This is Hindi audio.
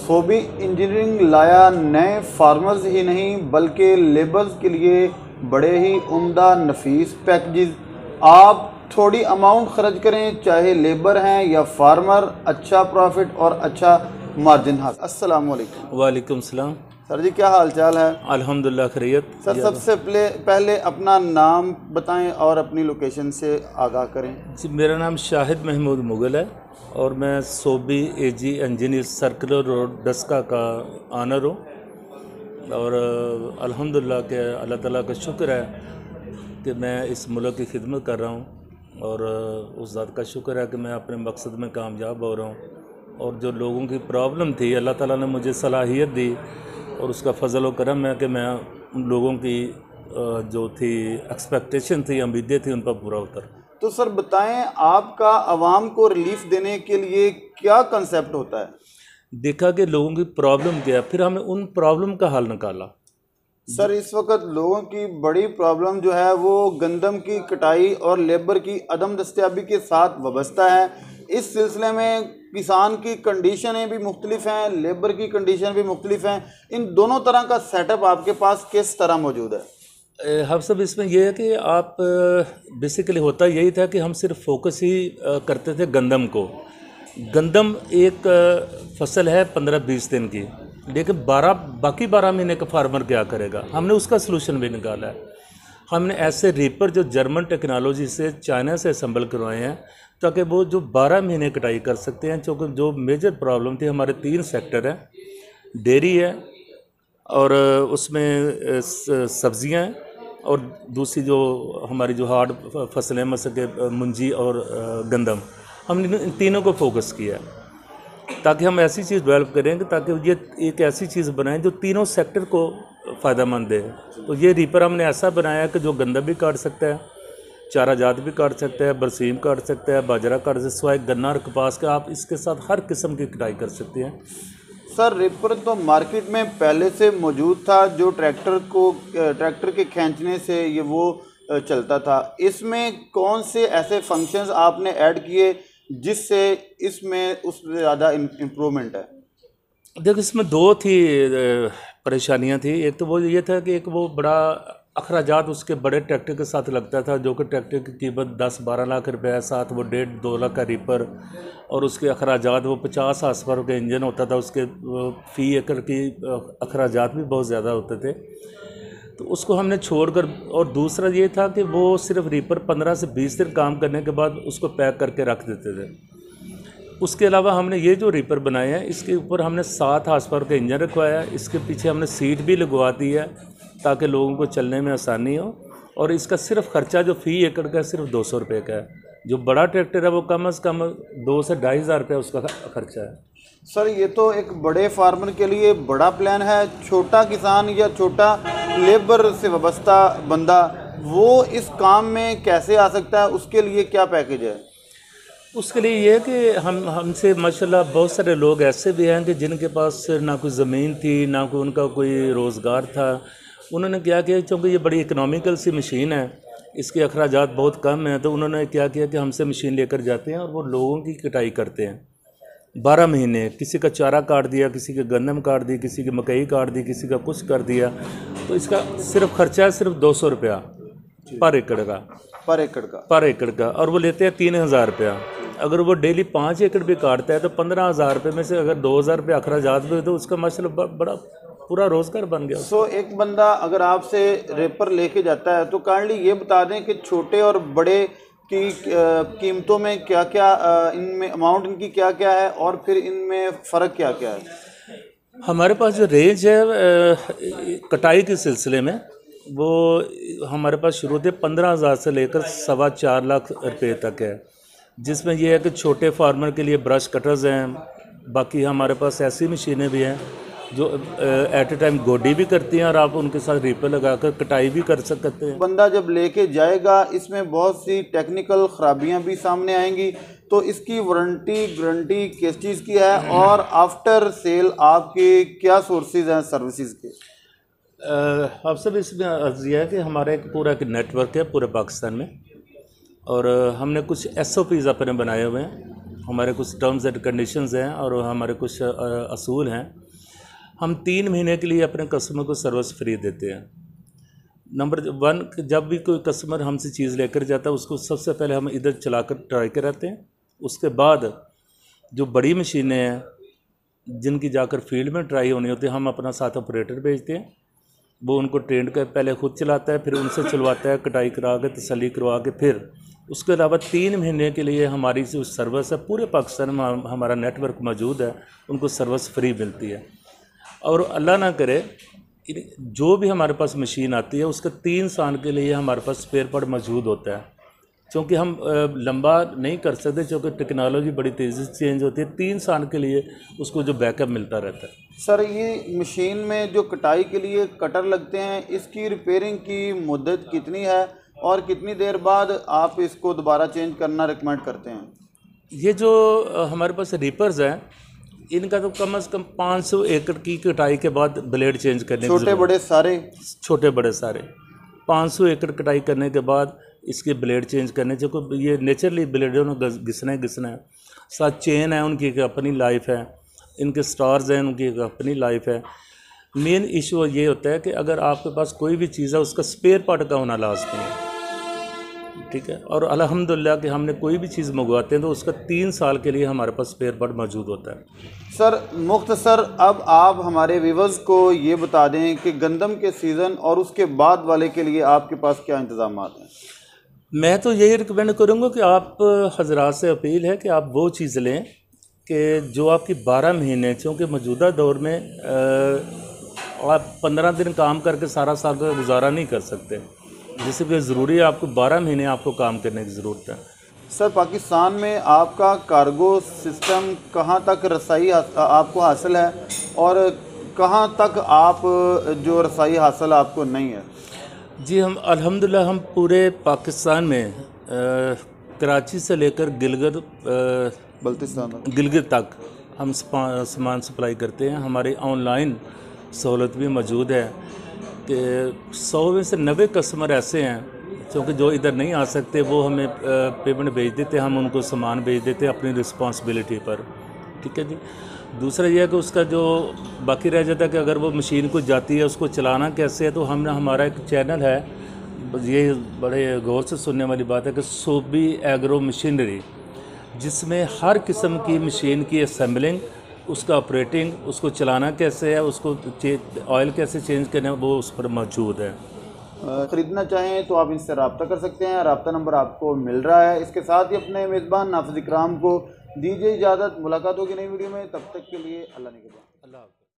सोबी इंजीनियरिंग लाया नए फार्मर्स ही नहीं बल्कि लेबर्स के लिए बड़े ही उम्दा नफीस पैकेजेस। आप थोड़ी अमाउंट खर्च करें, चाहे लेबर हैं या फार्मर, अच्छा प्रॉफिट और अच्छा मार्जिन हासिल। अस्सलाम वालेकुम। वालेकुम सलाम। सर जी, क्या हाल चाल है? अल्हम्दुलिल्लाह खैरियत। सर सबसे पहले अपना नाम बताएं और अपनी लोकेशन से आगाह करें। जी, मेरा नाम शाहिद महमूद मुगल है और मैं सोबी एजी इंजीनियर सर्कुलर रोड डस्का का ऑनर हूँ। और अल्हम्दुलिल्लाह के अल्लाह ताला का शुक्र है कि मैं इस मुल्क की खिदमत कर रहा हूँ और उस ज़ात का शुक्र है कि मैं अपने मकसद में कामयाब हो रहा हूँ। और जो लोगों की प्रॉब्लम थी, अल्लाह ताला ने मुझे सलाहियत दी और उसका फ़ज़ल व करम है कि मैं उन लोगों की जो थी एक्सपेक्टेशन थी, उम्मीदें थी, उन पर पूरा उतर। तो सर बताएं, आपका आवाम को रिलीफ देने के लिए क्या कंसेप्ट होता है? देखा कि लोगों की प्रॉब्लम क्या है, फिर हमने उन प्रॉब्लम का हल निकाला। सर इस वक्त लोगों की बड़ी प्रॉब्लम जो है वो गंदम की कटाई और लेबर की अदम दस्तयाबी के साथ वाबस्ता है। इस सिलसिले में किसान की कंडीशनें भी मुख्तलिफ हैं, लेबर की कंडीशन भी मुख्तलिफ हैं। इन दोनों तरह का सेटअप आपके पास किस तरह मौजूद है? हम सब इसमें यह है कि आप बेसिकली होता यही था कि हम सिर्फ फोकस ही करते थे गंदम को। गंदम एक फसल है 15-20 दिन की, लेकिन बाकी 12 महीने का फार्मर क्या करेगा? हमने उसका सलूशन भी निकाला है। हमने ऐसे रीपर जो जर्मन टेक्नोलॉजी से चाइना से असम्बल करवाए हैं ताकि वो जो 12 महीने कटाई कर सकते हैं। क्योंकि जो मेजर प्रॉब्लम थी, हमारे 3 सेक्टर हैं, डेयरी है और उसमें सब्जियां हैं और दूसरी जो हमारी जो हार्ड फसलें मसल के मुंजी और गंदम, हमने इन तीनों को फोकस किया है ताकि हम ऐसी चीज़ डेवलप करेंगे ताकि ये एक ऐसी चीज़ बनाएं जो तीनों सेक्टर को फ़ायदेमंद दे। तो ये रीपर हमने ऐसा बनाया कि जो गंदम भी काट सकता है, चारा जात भी काट सकता है, बरसीम काट सकता है, बाजरा काट सकता है, सिवाय गन्ना और कपास के आप इसके साथ हर किस्म की कटाई कर सकते हैं। सर रिपर तो मार्केट में पहले से मौजूद था, जो ट्रैक्टर के खींचने से ये वो चलता था। इसमें कौन से ऐसे फंक्शंस आपने ऐड किए जिससे इसमें उससे ज़्यादा इम्प्रूवमेंट है? देखो, इसमें 2 थी परेशानियां थी। एक तो वो ये था कि एक वो बड़ा अखराजात उसके बड़े ट्रैक्टर के साथ लगता था, जो कि ट्रैक्टर की कीमत 10-12 लाख रुपए है, साथ वो 1.5-2 लाख का रीपर और उसके अखराजात, वो 50 हार्स पावर का इंजन होता था, उसके फ़ी एकड़ की अखराजात भी बहुत ज़्यादा होते थे। तो उसको हमने छोड़कर, और दूसरा ये था कि वो सिर्फ रीपर 15 से 20 दिन काम करने के बाद उसको पैक करके रख देते थे। उसके अलावा हमने ये जो रीपर बनाए हैं, इसके ऊपर हमने 7 हार्स पावर का इंजन रखवाया है, इसके पीछे हमने सीट भी लगवा दी है ताकि लोगों को चलने में आसानी हो। और इसका सिर्फ खर्चा जो फ़ी एकड़ का सिर्फ 200 रुपये का है। जो बड़ा ट्रैक्टर है वो कम से कम 2 से 2,500 रुपये उसका खर्चा है। सर ये तो एक बड़े फार्मर के लिए बड़ा प्लान है। छोटा किसान या छोटा लेबर से वाबस्ता बंदा वो इस काम में कैसे आ सकता है? उसके लिए क्या पैकेज है? उसके लिए ये है कि हमसे माशाल्लाह बहुत सारे लोग ऐसे भी हैं कि जिनके पास ना कोई ज़मीन थी, ना कोई उनका कोई रोज़गार था। उन्होंने क्या किया, क्योंकि ये बड़ी इकोनॉमिकल सी मशीन है, इसके अखराजात बहुत कम हैं, तो उन्होंने क्या किया कि हमसे मशीन लेकर जाते हैं और वो लोगों की कटाई करते हैं 12 महीने। किसी का चारा काट दिया, किसी के गन्नम काट दी, किसी की मकई काट दी, किसी का कुछ कर दिया। तो इसका सिर्फ खर्चा है सिर्फ 200 रुपया पर एकड़ का। पर एकड़ का और वो लेते हैं 3,000 रुपया। अगर वो डेली 5 एकड़ भी काटता है तो 15,000 रुपये में से अगर 2,000 रुपये अखराजात भी, तो उसका माशाल्लाह बड़ा पूरा रोज़गार बन गया। सो एक बंदा अगर आपसे रेपर लेके जाता है तो काइंडली ये बता दें कि छोटे और बड़े की कीमतों में क्या क्या, इनमें अमाउंट इनकी क्या क्या है और फिर इनमें फ़र्क क्या क्या है? हमारे पास जो रेंज है कटाई के सिलसिले में, वो हमारे पास शुरू होते 15,000 से लेकर 4.25 लाख रुपये तक है। जिसमें यह है कि छोटे फार्मर के लिए ब्रश कटर्स हैं। बाकी हमारे पास ऐसी मशीनें भी हैं जो एट ए टाइम गोडी भी करती हैं और आप उनके साथ रीपर लगाकर कटाई भी कर सकते हैं। बंदा जब लेके जाएगा इसमें बहुत सी टेक्निकल ख़राबियां भी सामने आएंगी, तो इसकी वारंटी गारंटी किस चीज़ की है और आफ्टर सेल आपके क्या सोर्सेज हैं सर्विसेज के? आप सब इसमें अर्ज़ यह है कि हमारा एक पूरा एक नेटवर्क है पूरे पाकिस्तान में और हमने कुछ SOPs अपने बनाए हुए हैं हमारे कुछ टर्म्स एंड कंडीशंस हैं और हमारे कुछ असूल हैं। हम 3 महीने के लिए अपने कस्टमर को सर्विस फ्री देते हैं। नंबर 1, जब भी कोई कस्टमर हमसे चीज़ लेकर जाता है उसको सबसे पहले हम इधर चलाकर ट्राई कराते हैं। उसके बाद जो बड़ी मशीनें हैं जिनकी जाकर फील्ड में ट्राई होनी होती है, हम अपना साथ ऑपरेटर भेजते हैं, वो उनको ट्रेन कर पहले खुद चलाता है, फिर उनसे चलवाता है, कटाई करवा के तसल्ली करवा के। फिर उसके अलावा 3 महीने के लिए हमारी जो सर्विस है पूरे पाकिस्तान में हमारा नेटवर्क मौजूद है, उनको सर्विस फ्री मिलती है। और अल्लाह ना करे जो भी हमारे पास मशीन आती है उसका 3 साल के लिए हमारे पास स्पेयर पार्ट मौजूद होता है, क्योंकि हम लंबा नहीं कर सकते, क्योंकि टेक्नोलॉजी बड़ी तेज़ी से चेंज होती है। 3 साल के लिए उसको जो बैकअप मिलता रहता है। सर, ये मशीन में जो कटाई के लिए कटर लगते हैं, इसकी रिपेयरिंग की मुद्दत कितनी है और कितनी देर बाद आप इसको दोबारा चेंज करना रिकमेंड करते हैं? ये जो हमारे पास रीपर्स हैं, इनका तो कम से कम 500 एकड़ की कटाई के बाद ब्लेड चेंज करने की छोटे बड़े सारे 500 एकड़ कटाई करने के बाद इसके ब्लेड चेंज करने चाहिए, क्योंकि ये नेचुरली ब्लेड घिसना है। साथ चेन है, उनकी एक अपनी लाइफ है, इनके स्टार्स हैं, उनकी एक अपनी लाइफ है। मेन इशू ये होता है कि अगर आपके पास कोई भी चीज़ है उसका स्पेयर पार्ट का होना लाजमी है, ठीक है। और अल्हम्दुलिल्लाह कि हमने कोई भी चीज़ मंगवाते हैं तो उसका 3 साल के लिए हमारे पास स्पेयर पार्ट मौजूद होता है। सर, मुख्तसर अब आप हमारे व्यूअर्स को ये बता दें कि गंदम के सीज़न और उसके बाद वाले के लिए आपके पास क्या इंतज़ाम हैं? मैं तो यही रिकमेंड करूँगा कि आप हजरात से अपील है कि आप वो चीज़ लें कि जो आपकी 12 महीने, क्योंकि मौजूदा दौर में आप 15 दिन काम करके सारा साल का गुजारा नहीं कर सकते, जिससे कि ज़रूरी है आपको 12 महीने आपको काम करने की ज़रूरत है। सर, पाकिस्तान में आपका कार्गो सिस्टम कहाँ तक रसाई आपको हासिल है और कहाँ तक आप जो रसाई हासिल आपको नहीं है? जी, हम अल्हम्दुलिल्लाह हम पूरे पाकिस्तान में कराची से लेकर गिलगित तक हम सामान सप्लाई करते हैं। हमारी ऑनलाइन सहूलत भी मौजूद है कि 100 में से 90 कस्टमर ऐसे हैं क्योंकि जो इधर नहीं आ सकते वो हमें पेमेंट भेज देते, हम उनको सामान भेज देते हैं अपनी रिस्पॉन्सिबिलिटी पर, ठीक है जी। दूसरा यह है कि उसका जो बाकी रह जाता है कि अगर वो मशीन को जाती है उसको चलाना कैसे है, तो हमने हमारा एक चैनल है, ये बड़े गौर से सुनने वाली बात है कि सोबी एग्रो मशीनरी, जिसमें हर किस्म की मशीन की असेंबलिंग, उसका ऑपरेटिंग, उसको चलाना कैसे है, उसको ऑयल कैसे चेंज करना है, वो उस पर मौजूद है। ख़रीदना चाहें तो आप इनसे रब्ता कर सकते हैं, रब्ता नंबर आपको मिल रहा है। इसके साथ ही अपने मेज़बान नाफिज़ इकराम को दीजिए इजाज़त। मुलाकात होगी नई वीडियो में, तब तक के लिए अल्लाह ने के बाद।